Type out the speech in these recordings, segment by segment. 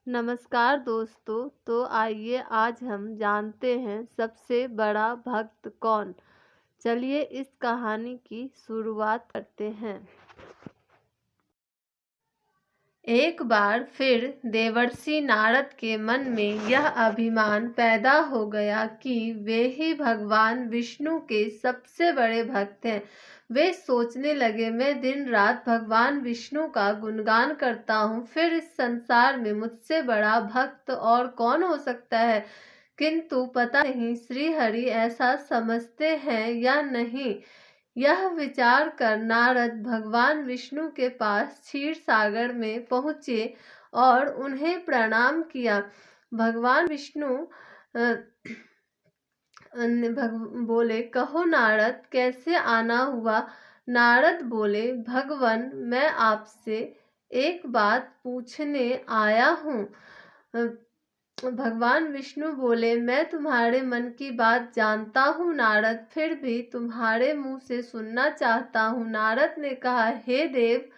नमस्कार दोस्तों। तो आइए आज हम जानते हैं सबसे बड़ा भक्त कौन। चलिए इस कहानी की शुरुआत करते हैं। एक बार फिर देवर्षि नारद के मन में यह अभिमान पैदा हो गया कि वे ही भगवान विष्णु के सबसे बड़े भक्त हैं। वे सोचने लगे, मैं दिन रात भगवान विष्णु का गुणगान करता हूँ, फिर इस संसार में मुझसे बड़ा भक्त और कौन हो सकता है। किंतु पता नहीं श्री हरि ऐसा समझते हैं या नहीं। यह विचार कर नारद भगवान विष्णु के पास क्षीर सागर में पहुँचे और उन्हें प्रणाम किया। भगवान विष्णु बोले, कहो नारद, कैसे आना हुआ। नारद बोले, भगवान, मैं आपसे एक बात पूछने आया हूँ। भगवान विष्णु बोले, मैं तुम्हारे मन की बात जानता हूँ नारद, फिर भी तुम्हारे मुंह से सुनना चाहता हूँ। नारद ने कहा, हे देव,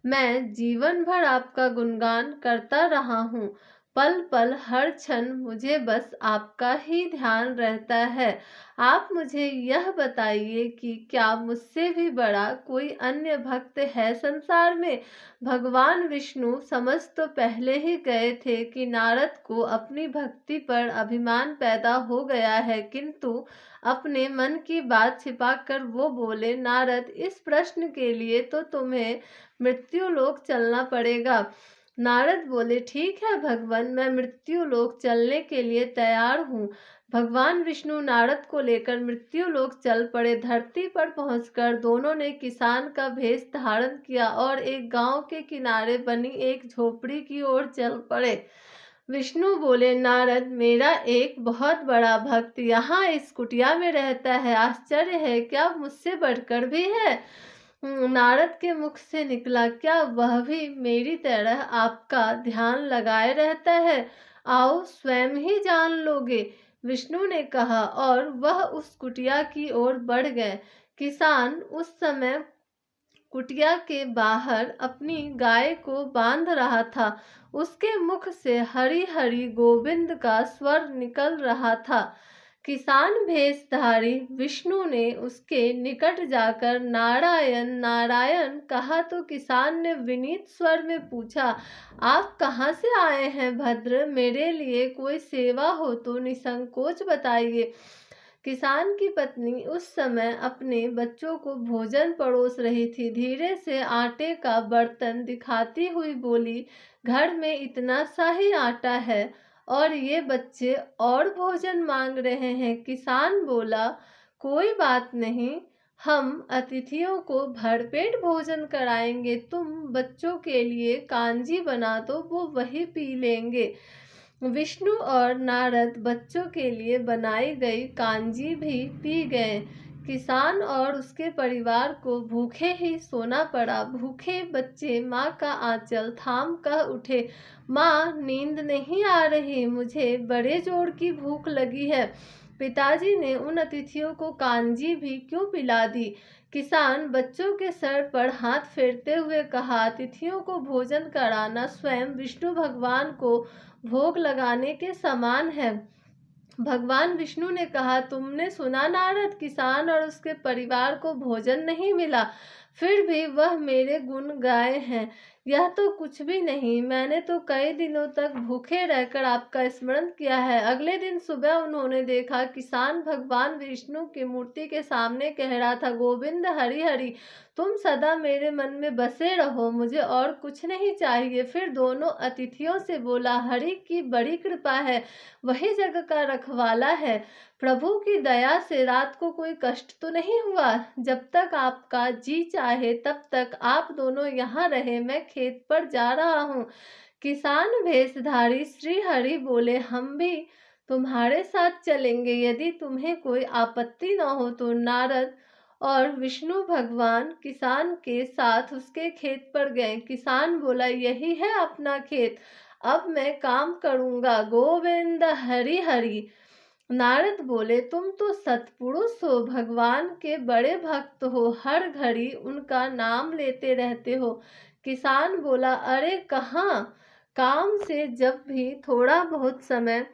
मैं जीवन भर आपका गुणगान करता रहा हूँ। पल पल हर क्षण मुझे बस आपका ही ध्यान रहता है। आप मुझे यह बताइए कि क्या मुझसे भी बड़ा कोई अन्य भक्त है संसार में। भगवान विष्णु समझ तो पहले ही गए थे कि नारद को अपनी भक्ति पर अभिमान पैदा हो गया है, किंतु अपने मन की बात छिपाकर वो बोले, नारद, इस प्रश्न के लिए तो तुम्हें मृत्यु लोक चलना पड़ेगा। नारद बोले, ठीक है भगवान, मैं मृत्यु लोक चलने के लिए तैयार हूँ। भगवान विष्णु नारद को लेकर मृत्यु लोक चल पड़े। धरती पर पहुंचकर दोनों ने किसान का भेष धारण किया और एक गांव के किनारे बनी एक झोपड़ी की ओर चल पड़े। विष्णु बोले, नारद, मेरा एक बहुत बड़ा भक्त यहाँ इस कुटिया में रहता है। आश्चर्य है, क्या मुझसे बढ़कर भी है। नारद के मुख से निकला, क्या वह भी मेरी तरह आपका ध्यान लगाए रहता है। आओ स्वयं ही जान लोगे, विष्णु ने कहा, और वह उस कुटिया की ओर बढ़ गए। किसान उस समय कुटिया के बाहर अपनी गाय को बांध रहा था। उसके मुख से हरि हरि गोविंद का स्वर निकल रहा था। किसान भेषधारी विष्णु ने उसके निकट जाकर नारायण नारायण कहा तो किसान ने विनीत स्वर में पूछा, आप कहाँ से आए हैं भद्र, मेरे लिए कोई सेवा हो तो निसंकोच बताइए। किसान की पत्नी उस समय अपने बच्चों को भोजन परोस रही थी। धीरे से आटे का बर्तन दिखाती हुई बोली, घर में इतना सा ही आटा है और ये बच्चे और भोजन मांग रहे हैं। किसान बोला, कोई बात नहीं, हम अतिथियों को भरपेट भोजन कराएंगे। तुम बच्चों के लिए कांजी बना दो, वो वही पी लेंगे। विष्णु और नारद बच्चों के लिए बनाई गई कांजी भी पी गए। किसान और उसके परिवार को भूखे ही सोना पड़ा। भूखे बच्चे माँ का आंचल थाम कह उठे, माँ, नींद नहीं आ रही, मुझे बड़े जोर की भूख लगी है। पिताजी ने उन अतिथियों को कांजी भी क्यों पिला दी। किसान बच्चों के सर पर हाथ फेरते हुए कहा, अतिथियों को भोजन कराना स्वयं विष्णु भगवान को भोग लगाने के समान है। भगवान विष्णु ने कहा, तुमने सुना नारद, किसान और उसके परिवार को भोजन नहीं मिला, फिर भी वह मेरे गुण गाए हैं। यह तो कुछ भी नहीं, मैंने तो कई दिनों तक भूखे रहकर आपका स्मरण किया है। अगले दिन सुबह उन्होंने देखा किसान भगवान विष्णु की मूर्ति के सामने कह रहा था, गोविंद हरि हरि, तुम सदा मेरे मन में बसे रहो, मुझे और कुछ नहीं चाहिए। फिर दोनों अतिथियों से बोला, हरि की बड़ी कृपा है, वही जग का रखवाला है। प्रभु की दया से रात को कोई कष्ट तो नहीं हुआ। जब तक आपका जी चाहे तब तक आप दोनों यहाँ रहे, मैं खेत पर जा रहा हूँ। किसान भेषधारी श्री हरि बोले, हम भी तुम्हारे साथ चलेंगे, यदि तुम्हें कोई आपत्ति न हो तो। नारद और विष्णु भगवान किसान के साथ उसके खेत पर गए। किसान बोला, यही है अपना खेत, अब मैं काम करूंगा, गोविंद हरि हरि। नारद बोले, तुम तो सत्पुरुष हो, भगवान के बड़े भक्त हो, हर घड़ी उनका नाम लेते रहते हो। किसान बोला, अरे कहाँ, काम से जब भी थोड़ा बहुत समय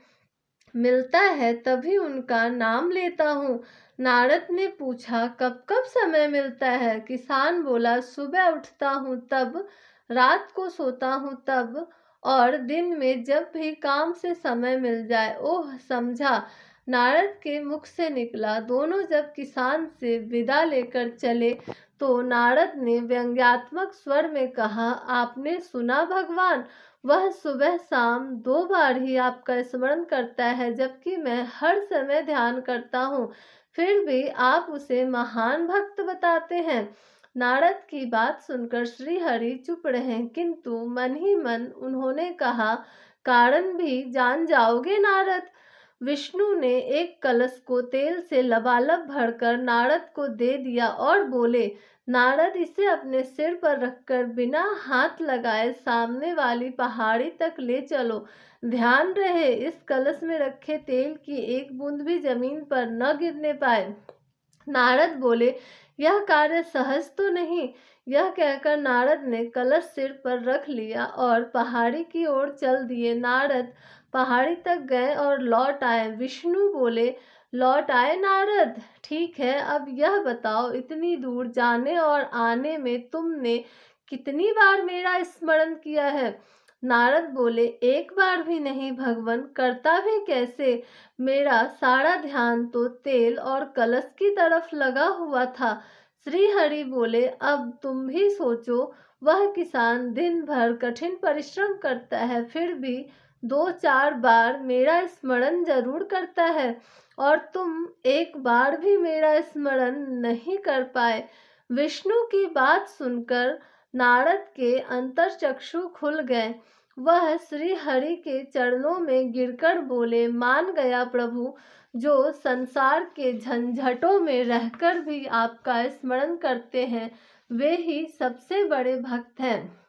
मिलता है तभी उनका नाम लेता हूँ। नारद ने पूछा, कब कब समय मिलता है? किसान बोला, सुबह उठता हूँ तब, रात को सोता हूँ तब, और दिन में जब भी काम से समय मिल जाए। ओह, समझा, नारद के मुख से निकला। दोनों जब किसान से विदा लेकर चले तो नारद ने व्यंग्यात्मक स्वर में कहा, आपने सुना भगवान, वह सुबह शाम 2 बार ही आपका स्मरण करता है, जबकि मैं हर समय ध्यान करता हूँ, फिर भी आप उसे महान भक्त बताते हैं। नारद की बात सुनकर श्री हरि चुप रहे, किंतु मन ही मन उन्होंने कहा, कारण भी जान जाओगे नारद? विष्णु ने एक कलश को तेल से लबालब भरकर नारद को दे दिया और बोले, नारद, इसे अपने सिर पर रखकर बिना हाथ लगाए सामने वाली पहाड़ी तक ले चलो। ध्यान रहे इस कलश में रखे तेल की एक बूंद भी जमीन पर न गिरने पाए। नारद बोले, यह कार्य सहज तो नहीं। यह कहकर नारद ने कलश सिर पर रख लिया और पहाड़ी की ओर चल दिए। नारद पहाड़ी तक गए और लौट आए। विष्णु बोले, लौट आए नारद? ठीक है, अब यह बताओ, इतनी दूर जाने और आने में तुमने कितनी बार मेरा स्मरण किया है? नारद बोले, एक बार भी नहीं भगवन, करता भी कैसे? मेरा सारा ध्यान तो तेल और कलश की तरफ लगा हुआ था। श्री हरि बोले, अब तुम भी सोचो, वह किसान दिन भर कठिन परिश्रम करता है, फिर भी 2-4 बार मेरा स्मरण जरूर करता है, और तुम एक बार भी मेरा स्मरण नहीं कर पाए। विष्णु की बात सुनकर नारद के अंतर्चक्षु खुल गए। वह श्री हरि के चरणों में गिरकर बोले, मान गया प्रभु, जो संसार के झंझटों में रहकर भी आपका स्मरण करते हैं, वे ही सबसे बड़े भक्त हैं।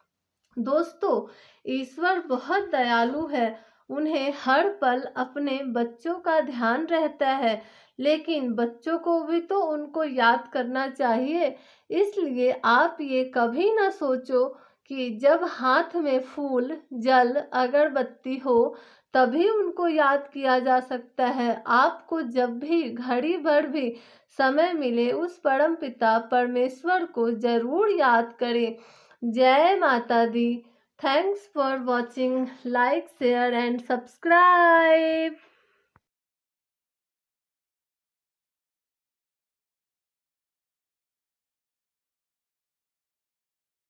दोस्तों, ईश्वर बहुत दयालु है। उन्हें हर पल अपने बच्चों का ध्यान रहता है, लेकिन बच्चों को भी तो उनको याद करना चाहिए। इसलिए आप ये कभी ना सोचो कि जब हाथ में फूल, जल, अगरबत्ती हो तभी उनको याद किया जा सकता है। आपको जब भी घड़ी भर भी समय मिले, उस परम पिता परमेश्वर को जरूर याद करें। जय माता दी। Thanks for watching. Like, share and subscribe.